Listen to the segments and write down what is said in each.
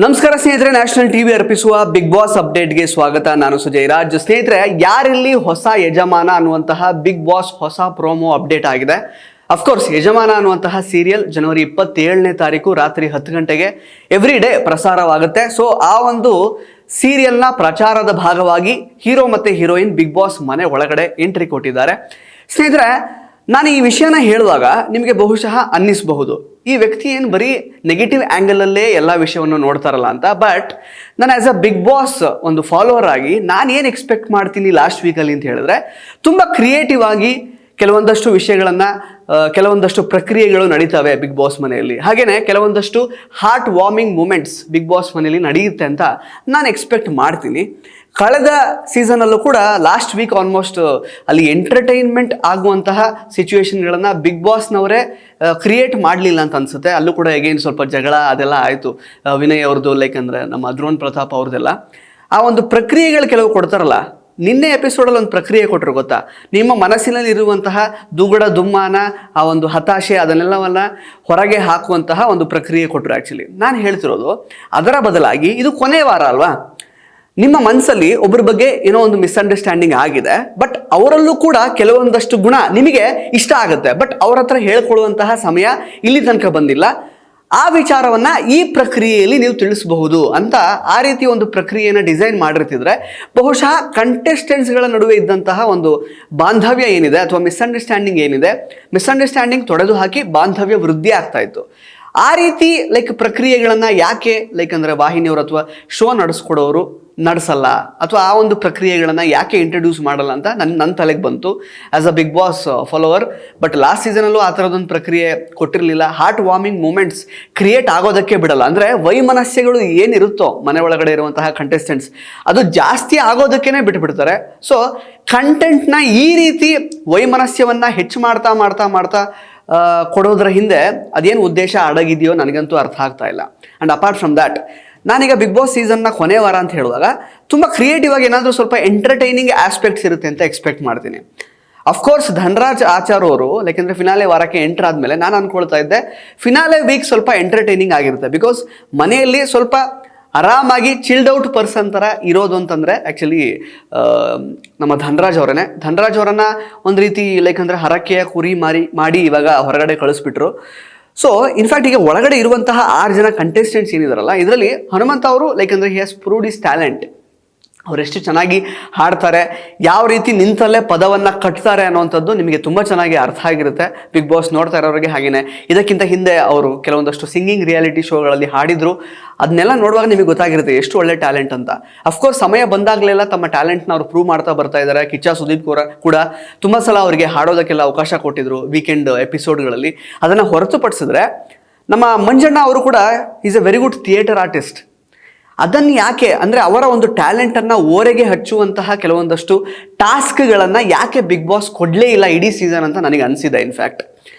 ನಮಸ್ಕಾರ ಸ್ನೇಹಿತರೆ, national TV ಅರ್ಪಿಸುವ ಬಿಗ್ ಬಾಸ್ ಅಪ್ಡೇಟ್ಗೆ ಸ್ವಾಗತ. ನಾನು ಸುಜಯ್ ರಾಜ್. ಸ್ನೇಹಿತರೆ, ಯಾರಿಲ್ಲಿ ಹೊಸ ಯಜಮಾನ ಅನ್ನುವಂತಹ ಬಿಗ್ ಬಾಸ್ ಹೊಸ ಪ್ರೋಮೋ ಅಪ್ಡೇಟ್ ಆಗಿದೆ. ಅಫ್ಕೋರ್ಸ್ ಯಜಮಾನ ಅನ್ನುವಂತಹ ಸೀರಿಯಲ್ ಜನವರಿ 27ನೇ ತಾರೀಕು ರಾತ್ರಿ 10 ಗಂಟೆಗೆ ಎವ್ರಿ ಡೇ ಪ್ರಸಾರವಾಗುತ್ತೆ. ಸೊ ಆ ಒಂದು ಸೀರಿಯಲ್ನ ಪ್ರಚಾರದ ಭಾಗವಾಗಿ ಹೀರೋ ಮತ್ತು ಹೀರೋಯಿನ್ ಬಿಗ್ ಬಾಸ್ ಮನೆ ಒಳಗಡೆ ಎಂಟ್ರಿ ಕೊಟ್ಟಿದ್ದಾರೆ. ಸ್ನೇಹಿತರೆ, ನಾನು ಈ ವಿಷಯನ ಹೇಳುವಾಗ ನಿಮಗೆ ಬಹುಶಃ ಅನ್ನಿಸಬಹುದು, ಈ ವ್ಯಕ್ತಿ ಏನು ಬರೀ ನೆಗೆಟಿವ್ ಆ್ಯಂಗಲಲ್ಲೇ ಎಲ್ಲ ವಿಷಯವನ್ನು ನೋಡ್ತಾರಲ್ಲ ಅಂತ. ಬಟ್ ನಾನು ಆ್ಯಸ್ ಅ ಬಿಗ್ ಬಾಸ್ ಒಂದು ಫಾಲೋವರ್ ಆಗಿ ನಾನು ಏನು ಎಕ್ಸ್ಪೆಕ್ಟ್ ಮಾಡ್ತೀನಿ ಲಾಸ್ಟ್ ವೀಕಲ್ಲಿ ಅಂತ ಹೇಳಿದ್ರೆ, ತುಂಬ ಕ್ರಿಯೇಟಿವ್ ಆಗಿ ಕೆಲವೊಂದಷ್ಟು ವಿಷಯಗಳನ್ನು, ಕೆಲವೊಂದಷ್ಟು ಪ್ರಕ್ರಿಯೆಗಳು ನಡೀತವೆ ಬಿಗ್ ಬಾಸ್ ಮನೆಯಲ್ಲಿ. ಹಾಗೆಯೇ ಕೆಲವೊಂದಷ್ಟು heart warming moments Bigg boss ಮನೆಯಲ್ಲಿ ನಡೆಯುತ್ತೆ ಅಂತ ನಾನು ಎಕ್ಸ್ಪೆಕ್ಟ್ ಮಾಡ್ತೀನಿ. ಕಳೆದ ಸೀಸನಲ್ಲೂ ಕೂಡ ಲಾಸ್ಟ್ ವೀಕ್ ಆಲ್ಮೋಸ್ಟ್ ಅಲ್ಲಿ ಎಂಟರ್ಟೈನ್ಮೆಂಟ್ ಆಗುವಂತಹ ಸಿಚುವೇಶನ್ಗಳನ್ನು ಬಿಗ್ ಬಾಸ್ನವರೇ ಕ್ರಿಯೇಟ್ ಮಾಡಲಿಲ್ಲ ಅಂತ ಅನಿಸುತ್ತೆ. ಅಲ್ಲೂ ಕೂಡ ಎಗೇನ್ ಸ್ವಲ್ಪ ಜಗಳ ಅದೆಲ್ಲ ಆಯಿತು. ವಿನಯ್ ಅವ್ರದ್ದು, ಲೈಕ್ ಅಂದರೆ ನಮ್ಮ ದ್ರೋಣ್ ಪ್ರತಾಪ್ ಅವ್ರದ್ದೆಲ್ಲ ಆ ಒಂದು ಪ್ರಕ್ರಿಯೆಗಳು ಕೆಲವು ಕೊಡ್ತಾರಲ್ಲ. ನಿನ್ನೆ ಎಪಿಸೋಡಲ್ಲಿ ಒಂದು ಪ್ರಕ್ರಿಯೆ ಕೊಟ್ಟರು ಗೊತ್ತಾ? ನಿಮ್ಮ ಮನಸ್ಸಿನಲ್ಲಿ ಇರುವಂತಹ ದುಗುಡ ದುಮ್ಮಾನ, ಆ ಒಂದು ಹತಾಶೆ, ಅದನ್ನೆಲ್ಲವನ್ನ ಹೊರಗೆ ಹಾಕುವಂತಹ ಒಂದು ಪ್ರಕ್ರಿಯೆ ಕೊಟ್ಟರು. ಆ್ಯಕ್ಚುಲಿ ನಾನು ಹೇಳ್ತಿರೋದು ಅದರ ಬದಲಾಗಿ ಇದು ಕೊನೆ ವಾರ ಅಲ್ವಾ? ನಿಮ್ಮ ಮನಸ್ಸಲ್ಲಿ ಒಬ್ಬರ ಬಗ್ಗೆ ಏನೋ ಒಂದು ಮಿಸ್ಅಂಡರ್ಸ್ಟ್ಯಾಂಡಿಂಗ್ ಆಗಿದೆ, ಬಟ್ ಅವರಲ್ಲೂ ಕೂಡ ಕೆಲವೊಂದಷ್ಟು ಗುಣ ನಿಮಗೆ ಇಷ್ಟ ಆಗುತ್ತೆ, ಬಟ್ ಅವ್ರ ಹತ್ರ ಹೇಳ್ಕೊಳ್ಳುವಂತಹ ಸಮಯ ಇಲ್ಲಿ ತನಕ ಬಂದಿಲ್ಲ. ಆ ವಿಚಾರವನ್ನ ಈ ಪ್ರಕ್ರಿಯೆಯಲ್ಲಿ ನೀವು ತಿಳಿಸಬಹುದು ಅಂತ ಆ ರೀತಿ ಒಂದು ಪ್ರಕ್ರಿಯೆಯನ್ನು ಡಿಸೈನ್ ಮಾಡಿರ್ತಿದ್ರೆ ಬಹುಶಃ ಕಂಟೆಸ್ಟೆಂಟ್ಸ್ಗಳ ನಡುವೆ ಇದ್ದಂತಹ ಒಂದು ಬಾಂಧವ್ಯ ಏನಿದೆ ಅಥವಾ ಮಿಸ್ಅಂಡರ್ಸ್ಟ್ಯಾಂಡಿಂಗ್ ಏನಿದೆ, ಮಿಸ್ಅಂಡರ್ಸ್ಟ್ಯಾಂಡಿಂಗ್ ತೊಡೆದು ಹಾಕಿ ಬಾಂಧವ್ಯ ವೃದ್ಧಿ ಆಗ್ತಾ ಇತ್ತು. ಆ ರೀತಿ ಪ್ರಕ್ರಿಯೆಗಳನ್ನು ಯಾಕೆ ಅಂದರೆ ವಾಹಿನಿಯವರು ಅಥವಾ ಶೋ ನಡೆಸ್ಕೊಡೋರು ನಡೆಸಲ್ಲ, ಅಥವಾ ಆ ಒಂದು ಪ್ರಕ್ರಿಯೆಗಳನ್ನು ಯಾಕೆ ಇಂಟ್ರಡ್ಯೂಸ್ ಮಾಡಲ್ಲ ಅಂತ ನನ್ನ ತಲೆಗೆ ಬಂತು as a Bigg Boss follower. But last ಸೀಸನಲ್ಲೂ ಆ ಥರದೊಂದು ಪ್ರಕ್ರಿಯೆ ಕೊಟ್ಟಿರಲಿಲ್ಲ. ಹಾರ್ಟ್ ವಾರ್ಮಿಂಗ್ ಮೂಮೆಂಟ್ಸ್ ಕ್ರಿಯೇಟ್ ಆಗೋದಕ್ಕೆ ಬಿಡಲ್ಲ. ಅಂದರೆ ವೈಮನಸ್ಯಗಳು ಏನಿರುತ್ತೋ ಮನೆ ಒಳಗಡೆ ಇರುವಂತಹ ಕಂಟೆಸ್ಟೆಂಟ್ಸ್, ಅದು ಜಾಸ್ತಿ ಆಗೋದಕ್ಕೇ ಬಿಟ್ಬಿಡ್ತಾರೆ. ಸೊ ಕಂಟೆಂಟ್ನ ಈ ರೀತಿ ವೈಮನಸ್ಯವನ್ನು ಹೆಚ್ಚು ಮಾಡ್ತಾ ಕೊಡೋದ್ರ ಹಿಂದೆ ಅದೇನು ಉದ್ದೇಶ ಅಡಗಿದೆಯೋ ನನಗಂತೂ ಅರ್ಥ ಆಗ್ತಾ ಇಲ್ಲ. ಆ್ಯಂಡ್ ಅಪಾರ್ಟ್ ಫ್ರಮ್ ದ್ಯಾಟ್, ನಾನೀಗ ಬಿಗ್ ಬಾಸ್ ಸೀಸನ್ನ ಕೊನೆ ವಾರ ಅಂತ ಹೇಳುವಾಗ ತುಂಬ ಕ್ರಿಯೇಟಿವ್ ಆಗಿ ಏನಾದರೂ ಸ್ವಲ್ಪ ಎಂಟರ್ಟೈನಿಂಗ್ ಆಸ್ಪೆಕ್ಟ್ಸ್ ಇರುತ್ತೆ ಅಂತ ಎಕ್ಸ್ಪೆಕ್ಟ್ ಮಾಡ್ತೀನಿ. ಅಫ್ಕೋರ್ಸ್ ಧನರಾಜ್ ಆಚಾರ್ ಅವರು ಯಾಕೆಂದರೆ ಫಿನಾಲೆ ವಾರಕ್ಕೆ ಎಂಟರ್ ಆದಮೇಲೆ ನಾನು ಅಂದ್ಕೊಳ್ತಾ ಇದ್ದೆ ಫಿನಾಲೆ ವೀಕ್ ಸ್ವಲ್ಪ ಎಂಟರ್ಟೈನಿಂಗ್ ಆಗಿರುತ್ತೆ. ಬಿಕಾಸ್ ಮನೆಯಲ್ಲಿ ಸ್ವಲ್ಪ ಆರಾಮಾಗಿ ಚಿಲ್ಡ್ ಔಟ್ ಪರ್ಸನ್ ಥರ ಇರೋದು ಅಂತಂದರೆ ಆ್ಯಕ್ಚುಲಿ ನಮ್ಮ ಧನರಾಜ್ ಅವರನ್ನು ಒಂದು ರೀತಿ ಅಂದರೆ ಹರಕೆಯ ಕುರಿ ಮಾಡಿ ಇವಾಗ ಹೊರಗಡೆ ಕಳಿಸ್ಬಿಟ್ರು. ಸೊ ಇನ್ಫ್ಯಾಕ್ಟ್ ಈಗ ಒಳಗಡೆ ಇರುವಂತಹ 6 ಜನ ಕಂಟೆಸ್ಟೆಂಟ್ಸ್ ಏನಿದಾರಲ್ಲ, ಇದರಲ್ಲಿ ಹನುಮಂತ ಅವರು ಅಂದರೆ he has proved is talent. ಅವರೆಷ್ಟು ಚೆನ್ನಾಗಿ ಹಾಡ್ತಾರೆ, ಯಾವ ರೀತಿ ನಿಂತಲ್ಲೇ ಪದವನ್ನು ಕಟ್ತಾರೆ ಅನ್ನೋವಂಥದ್ದು ನಿಮಗೆ ತುಂಬ ಚೆನ್ನಾಗಿ ಅರ್ಥ ಆಗಿರುತ್ತೆ ಬಿಗ್ ಬಾಸ್ ನೋಡ್ತಾ ಇರೋರಿಗೆ. ಹಾಗೆಯೇ ಇದಕ್ಕಿಂತ ಹಿಂದೆ ಅವರು ಕೆಲವೊಂದಷ್ಟು ಸಿಂಗಿಂಗ್ ರಿಯಾಲಿಟಿ ಶೋಗಳಲ್ಲಿ ಹಾಡಿದ್ರು. ಅದನ್ನೆಲ್ಲ ನೋಡುವಾಗ ನಿಮಗೆ ಗೊತ್ತಾಗಿರುತ್ತೆ ಎಷ್ಟು ಒಳ್ಳೆ ಟ್ಯಾಲೆಂಟ್ ಅಂತ. ಅಫ್ಕೋರ್ಸ್ ಸಮಯ ಬಂದಾಗಲೆಲ್ಲ ತಮ್ಮ ಟ್ಯಾಲೆಂಟ್ನ ಅವರು ಪ್ರೂವ್ ಮಾಡ್ತಾ ಬರ್ತಾ ಇದ್ದಾರೆ. ಕಿಚ್ಚ ಸುದೀಪ್ ಕೂಡ ತುಂಬ ಸಲ ಅವರಿಗೆ ಹಾಡೋದಕ್ಕೆಲ್ಲ ಅವಕಾಶ ಕೊಟ್ಟಿದ್ರು ವೀಕೆಂಡ್ ಎಪಿಸೋಡ್ಗಳಲ್ಲಿ. ಅದನ್ನು ಹೊರತುಪಡಿಸಿದ್ರೆ ನಮ್ಮ ಮಂಜಣ್ಣ ಅವರು ಕೂಡ is A very good theatre artist. ಅದನ್ನು ಯಾಕೆ ಅಂದರೆ ಅವರ ಒಂದು ಟ್ಯಾಲೆಂಟನ್ನು ಓರೆಗೆ ಹಚ್ಚುವಂತಹ ಕೆಲವೊಂದಷ್ಟು ಟಾಸ್ಕ್ಗಳನ್ನು ಯಾಕೆ ಬಿಗ್ ಬಾಸ್ ಕೊಡಲೇ ಇಲ್ಲ ಇಡೀ ಸೀಸನ್ ಅಂತ ನನಗೆ ಅನಿಸಿದೆ ಇನ್ಫ್ಯಾಕ್ಟ್.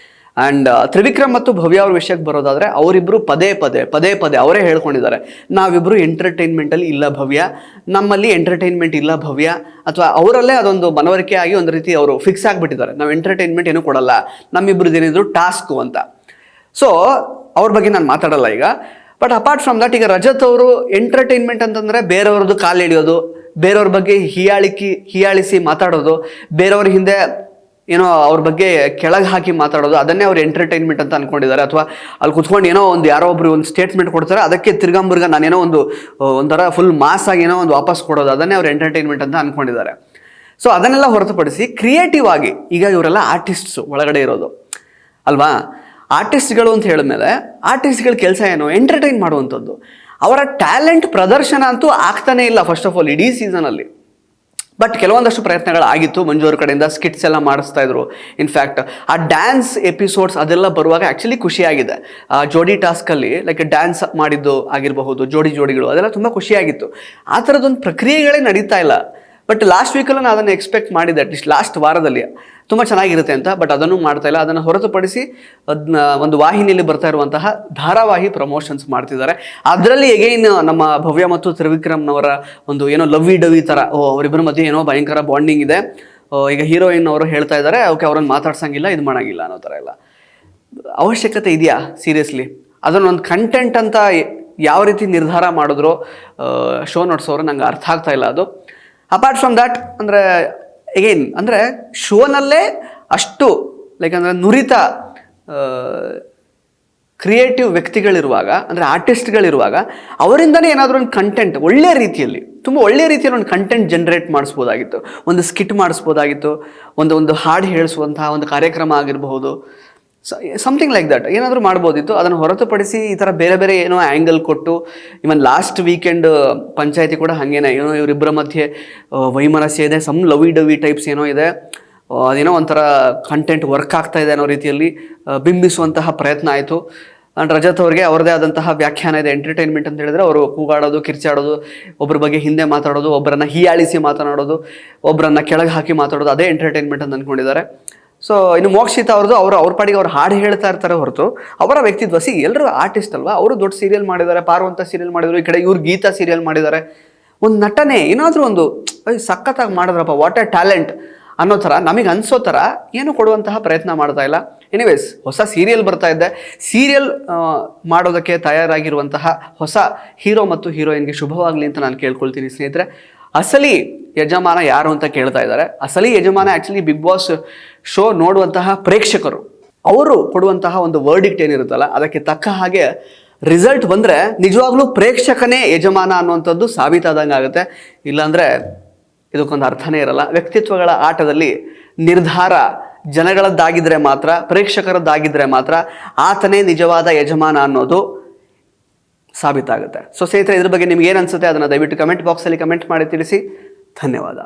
ಆ್ಯಂಡ್ ತ್ರಿವಿಕ್ರಮ್ ಮತ್ತು ಭವ್ಯ ಅವ್ರ ವಿಷಯಕ್ಕೆ ಬರೋದಾದರೆ ಅವರಿಬ್ಬರು ಪದೇ ಪದೇ ಅವರೇ ಹೇಳ್ಕೊಂಡಿದ್ದಾರೆ, ನಾವಿಬ್ಬರು ಎಂಟರ್ಟೈನ್ಮೆಂಟಲ್ಲಿ ಇಲ್ಲ ಭವ್ಯ, ನಮ್ಮಲ್ಲಿ ಎಂಟರ್ಟೈನ್ಮೆಂಟ್ ಇಲ್ಲ ಭವ್ಯ, ಅಥವಾ ಅವರಲ್ಲೇ ಅದೊಂದು ಮನವರಿಕೆ ಆಗಿ ಒಂದು ರೀತಿ ಅವರು ಫಿಕ್ಸ್ ಆಗಿಬಿಟ್ಟಿದ್ದಾರೆ, ನಾವು ಎಂಟರ್ಟೈನ್ಮೆಂಟ್ ಏನೂ ಕೊಡಲ್ಲ, ನಮ್ಮಿಬ್ಬರದ್ದು ಏನಿದ್ರು ಟಾಸ್ಕು ಅಂತ. ಸೊ ಅವ್ರ ಬಗ್ಗೆ ನಾನು ಮಾತಾಡಲ್ಲ ಈಗ. ಬಟ್ ಅಪಾರ್ಟ್ ಫ್ರಮ್ ದಟ್, ಈಗ ರಜತ್ ಅವರು ಎಂಟರ್ಟೈನ್ಮೆಂಟ್ ಅಂತಂದರೆ ಬೇರೆಯವ್ರದ್ದು ಕಾಲು ಹಿಡಿಯೋದು, ಬೇರೆಯವ್ರ ಬಗ್ಗೆ ಹೀಯಾಳಿಸಿ ಮಾತಾಡೋದು, ಬೇರೆಯವ್ರ ಹಿಂದೆ ಏನೋ ಅವ್ರ ಬಗ್ಗೆ ಕೆಳಗೆ ಹಾಕಿ ಮಾತಾಡೋದು, ಅದನ್ನೇ ಅವ್ರು ಎಂಟರ್ಟೈನ್ಮೆಂಟ್ ಅಂತ ಅಂದ್ಕೊಂಡಿದ್ದಾರೆ. ಅಥವಾ ಅಲ್ಲಿ ಕುತ್ಕೊಂಡು ಏನೋ ಯಾರೋ ಒಬ್ರು ಒಂದು ಸ್ಟೇಟ್ಮೆಂಟ್ ಕೊಡ್ತಾರೆ, ಅದಕ್ಕೆ ತಿರ್ಗಂಬರ್ಗ ನಾನೇನೋ ಒಂಥರ ಫುಲ್ ಮಾಸ್ ಆಗಿ ಏನೋ ಒಂದು ವಾಪಸ್ ಕೊಡೋದು, ಅದನ್ನೇ ಅವ್ರು ಎಂಟರ್ಟೈನ್ಮೆಂಟ್ ಅಂತ ಅಂದ್ಕೊಂಡಿದ್ದಾರೆ. ಸೊ ಅದನ್ನೆಲ್ಲ ಹೊರತುಪಡಿಸಿ ಕ್ರಿಯೇಟಿವ್ ಆಗಿ ಈಗ ಇವರೆಲ್ಲ ಆರ್ಟಿಸ್ಟ್ಸು ಒಳಗಡೆ ಇರೋದು ಅಲ್ವಾ? ಆರ್ಟಿಸ್ಟ್ಗಳು ಅಂತ ಹೇಳಿದ್ಮೇಲೆ ಆರ್ಟಿಸ್ಟ್ಗಳ ಕೆಲಸ ಏನು? ಎಂಟರ್ಟೈನ್ ಮಾಡುವಂಥದ್ದು. ಅವರ ಟ್ಯಾಲೆಂಟ್ ಪ್ರದರ್ಶನ ಅಂತೂ ಆಗ್ತಾನೇ ಇಲ್ಲ ಫಸ್ಟ್ ಆಫ್ ಆಲ್ ಇಡೀ ಸೀಸನಲ್ಲಿ. ಬಟ್ ಕೆಲವೊಂದಷ್ಟು ಪ್ರಯತ್ನಗಳಾಗಿತ್ತು. ಮಂಜು ಅವ್ರ ಕಡೆಯಿಂದ ಸ್ಕಿಟ್ಸ್ ಎಲ್ಲ ಮಾಡಿಸ್ತಾ ಇದ್ರು. ಇನ್ಫ್ಯಾಕ್ಟ್ ಆ ಡ್ಯಾನ್ಸ್ ಎಪಿಸೋಡ್ಸ್ ಅದೆಲ್ಲ ಬರುವಾಗ ಆ್ಯಕ್ಚುಲಿ ಖುಷಿಯಾಗಿದೆ. ಜೋಡಿ ಟಾಸ್ಕಲ್ಲಿ ಡ್ಯಾನ್ಸ್ ಮಾಡಿದ್ದು ಆಗಿರಬಹುದು, ಜೋಡಿಗಳು, ಅದೆಲ್ಲ ತುಂಬ ಖುಷಿಯಾಗಿತ್ತು. ಆ ಥರದೊಂದು ಪ್ರಕ್ರಿಯೆಗಳೇ ನಡೀತಾ ಇಲ್ಲ. ಬಟ್ ಲಾಸ್ಟ್ ವೀಕಲ್ಲೂ ನಾನು ಅದನ್ನು ಎಕ್ಸ್ಪೆಕ್ಟ್ ಮಾಡಿದ್ದೆ, ಅಟ್ಲೀಸ್ಟ್ ಲಾಸ್ಟ್ ವಾರದಲ್ಲಿ ತುಂಬ ಚೆನ್ನಾಗಿರುತ್ತೆ ಅಂತ. ಬಟ್ ಅದನ್ನು ಮಾಡ್ತಾ ಇಲ್ಲ. ಅದನ್ನು ಹೊರತುಪಡಿಸಿ ಒಂದು ವಾಹಿನಿಯಲ್ಲಿ ಬರ್ತಾ ಇರುವಂತಹ ಧಾರಾವಾಹಿ ಪ್ರಮೋಷನ್ಸ್ ಮಾಡ್ತಿದ್ದಾರೆ. ಅದರಲ್ಲಿ ಎಗೈನ್ ನಮ್ಮ ಭವ್ಯ ಮತ್ತು ತ್ರಿವಿಕ್ರಮ್ನವರ ಒಂದು ಏನೋ ಲವ್ವಿ ಡವಿ ಥರ, ಅವರಿಬ್ಬರ ಮಧ್ಯೆ ಏನೋ ಭಯಂಕರ ಬಾಂಡಿಂಗ್ ಇದೆ. ಈಗ ಹೀರೋಯಿನ್ ಅವರು ಹೇಳ್ತಾ ಇದ್ದಾರೆ, ಓಕೆ ಅವ್ರನ್ನ ಮಾತಾಡ್ಸಂಗಿಲ್ಲ, ಇದು ಮಾಡೋಂಗಿಲ್ಲ ಅನ್ನೋ ಥರ ಎಲ್ಲ. ಅವಶ್ಯಕತೆ ಇದೆಯಾ ಸೀರಿಯಸ್ಲಿ? ಅದನ್ನೊಂದು ಕಂಟೆಂಟ್ ಅಂತ ಯಾವ ರೀತಿ ನಿರ್ಧಾರ ಮಾಡಿದ್ರು ಶೋ ನಡೆಸೋರು ನಂಗೆ ಅರ್ಥ ಆಗ್ತಾ ಇಲ್ಲ ಅದು. ಅಪಾರ್ಟ್ ಫ್ರಮ್ ದ್ಯಾಟ್ ಅಂದರೆ ಎಗೈನ್ ಅಂದರೆ ಶೋನಲ್ಲೇ ಅಷ್ಟು ಲೈಕ್ ಅಂದರೆ ನುರಿತ ಕ್ರಿಯೇಟಿವ್ ವ್ಯಕ್ತಿಗಳಿರುವಾಗ, ಅಂದರೆ ಆರ್ಟಿಸ್ಟ್ಗಳಿರುವಾಗ ಅವರಿಂದನೇ ಏನಾದರೂ ಒಂದು ಕಂಟೆಂಟ್ ಒಳ್ಳೆಯ ರೀತಿಯಲ್ಲಿ, ತುಂಬ ಒಳ್ಳೆಯ ರೀತಿಯಲ್ಲಿ ಒಂದು ಕಂಟೆಂಟ್ ಜನ್ರೇಟ್ ಮಾಡಿಸ್ಬೋದಾಗಿತ್ತು, ಒಂದು ಸ್ಕಿಟ್ ಮಾಡಿಸ್ಬೋದಾಗಿತ್ತು, ಒಂದು ಹಾಡು ಹೇಳಿಸುವಂತಹ ಒಂದು ಕಾರ್ಯಕ್ರಮ ಆಗಿರಬಹುದು, ಸಮಥಿಂಗ್ ಲೈಕ್ ದಟ್ ಏನಾದರೂ ಮಾಡ್ಬೋದಿತ್ತು. ಅದನ್ನು ಹೊರತುಪಡಿಸಿ ಈ ಥರ ಬೇರೆ ಬೇರೆ ಏನೋ ಆ್ಯಂಗಲ್ ಕೊಟ್ಟು, ಇವನ್ ಲಾಸ್ಟ್ ವೀಕೆಂಡ್ ಪಂಚಾಯತಿ ಕೂಡ ಹಾಗೇನೆ ಏನೋ ಇವರಿಬ್ಬರ ಮಧ್ಯೆ ವೈಮನಸ್ಯ ಇದೆ, ಸಮ್ ಲವಿ ಡವಿ ಟೈಪ್ಸ್ ಏನೋ ಇದೆ, ಅದೇನೋ ಒಂಥರ ಕಂಟೆಂಟ್ ವರ್ಕ್ ಆಗ್ತಾ ಇದೆ ಅನ್ನೋ ರೀತಿಯಲ್ಲಿ ಬಿಂಬಿಸುವಂತಹ ಪ್ರಯತ್ನ ಆಯಿತು. ಆ್ಯಂಡ್ ರಜತ್ ಅವ್ರಿಗೆ ಅವ್ರದ್ದೇ ಆದಂತಹ ವ್ಯಾಖ್ಯಾನ ಇದೆ. ಎಂಟರ್ಟೈನ್ಮೆಂಟ್ ಅಂತ ಹೇಳಿದ್ರೆ ಅವರು ಕೂಗಾಡೋದು, ಕಿರ್ಚಾಡೋದು, ಒಬ್ಬರ ಬಗ್ಗೆ ಹಿಂದೆ ಮಾತಾಡೋದು, ಒಬ್ಬರನ್ನ ಹೀಯಾಳಿಸಿ ಮಾತನಾಡೋದು, ಒಬ್ಬರನ್ನ ಕೆಳಗೆ ಹಾಕಿ ಮಾತಾಡೋದು, ಅದೇ ಎಂಟರ್ಟೈನ್ಮೆಂಟ್ ಅಂತ ಅಂದ್ಕೊಂಡಿದ್ದಾರೆ. ಸೊ ಇನ್ನು ಮೋಕ್ಷಿತ ಅವ್ರದ್ದು ಅವ್ರ ಪಾಡಿಗೆ ಅವ್ರು ಹಾಡು ಹೇಳ್ತಾ ಇರ್ತಾರೆ ಹೊರತು ಅವರ ವ್ಯಕ್ತಿತ್ವ ಎಲ್ಲರೂ ಆರ್ಟಿಸ್ಟ್ ಅಲ್ವಾ. ಅವರು ದೊಡ್ಡ ಸೀರಿಯಲ್ ಮಾಡಿದ್ದಾರೆ, ಪಾರ್ವಂತ ಸೀರಿಯಲ್ ಮಾಡಿದ್ರು, ಈ ಕಡೆ ಇವ್ರು ಗೀತಾ ಸೀರಿಯಲ್ ಮಾಡಿದ್ದಾರೆ. ಒಂದು ನಟನೆ ಏನಾದರೂ ಒಂದು ಸಖತ್ತಾಗಿ ಮಾಡಿದ್ರಪ್ಪ, ವಾಟ್ ಎ ಟ್ಯಾಲೆಂಟ್ ಅನ್ನೋ ಥರ ನಮಗೆ ಅನಿಸೋ ಥರ ಏನು ಕೊಡುವಂತಹ ಪ್ರಯತ್ನ ಮಾಡ್ತಾ ಇಲ್ಲ. ಎನಿವೇಸ್, ಹೊಸ ಸೀರಿಯಲ್ ಬರ್ತಾ ಇದ್ದೆ, ಸೀರಿಯಲ್ ಮಾಡೋದಕ್ಕೆ ತಯಾರಾಗಿರುವಂತಹ ಹೊಸ ಹೀರೋ ಮತ್ತು ಹೀರೋಯಿನ್ಗೆ ಶುಭವಾಗಲಿ ಅಂತ ನಾನು ಕೇಳ್ಕೊಳ್ತೀನಿ ಸ್ನೇಹಿತರೆ. ಅಸಲಿ ಯಜಮಾನ ಯಾರು ಅಂತ ಕೇಳ್ತಾ ಇದ್ದಾರೆ. ಅಸಲಿ ಯಜಮಾನ ಆ್ಯಕ್ಚುಲಿ ಬಿಗ್ ಬಾಸ್ ಶೋ ನೋಡುವಂತಹ ಪ್ರೇಕ್ಷಕರು, ಅವರು ಕೊಡುವಂತಹ ಒಂದು ವರ್ಡಿಕ್ಟ್ ಏನಿರುತ್ತಲ್ಲ ಅದಕ್ಕೆ ತಕ್ಕ ಹಾಗೆ ರಿಸಲ್ಟ್ ಬಂದರೆ ನಿಜವಾಗ್ಲೂ ಪ್ರೇಕ್ಷಕನೇ ಯಜಮಾನ ಅನ್ನುವಂಥದ್ದು ಸಾಬೀತಾದಂಗೆ ಆಗುತ್ತೆ. ಇಲ್ಲಾಂದರೆ ಇದಕ್ಕೊಂದು ಅರ್ಥನೇ ಇರಲ್ಲ. ವ್ಯಕ್ತಿತ್ವಗಳ ಆಟದಲ್ಲಿ ನಿರ್ಧಾರ ಜನಗಳದ್ದಾಗಿದ್ದರೆ ಮಾತ್ರ, ಪ್ರೇಕ್ಷಕರದ್ದಾಗಿದ್ದರೆ ಮಾತ್ರ ಆತನೇ ನಿಜವಾದ ಯಜಮಾನ ಅನ್ನೋದು ಸಾಬೀತಾಗುತ್ತೆ. ಸೊ ಸ್ನೇಹಿತರೆ, ಇದ್ರ ಬಗ್ಗೆ ನಿಮ್ಗೆ ಏನು ಅನಿಸುತ್ತೆ ಅದನ್ನು ದಯವಿಟ್ಟು ಕಮೆಂಟ್ ಬಾಕ್ಸಲ್ಲಿ ಕಮೆಂಟ್ ಮಾಡಿ ತಿಳಿಸಿ. ಧನ್ಯವಾದ.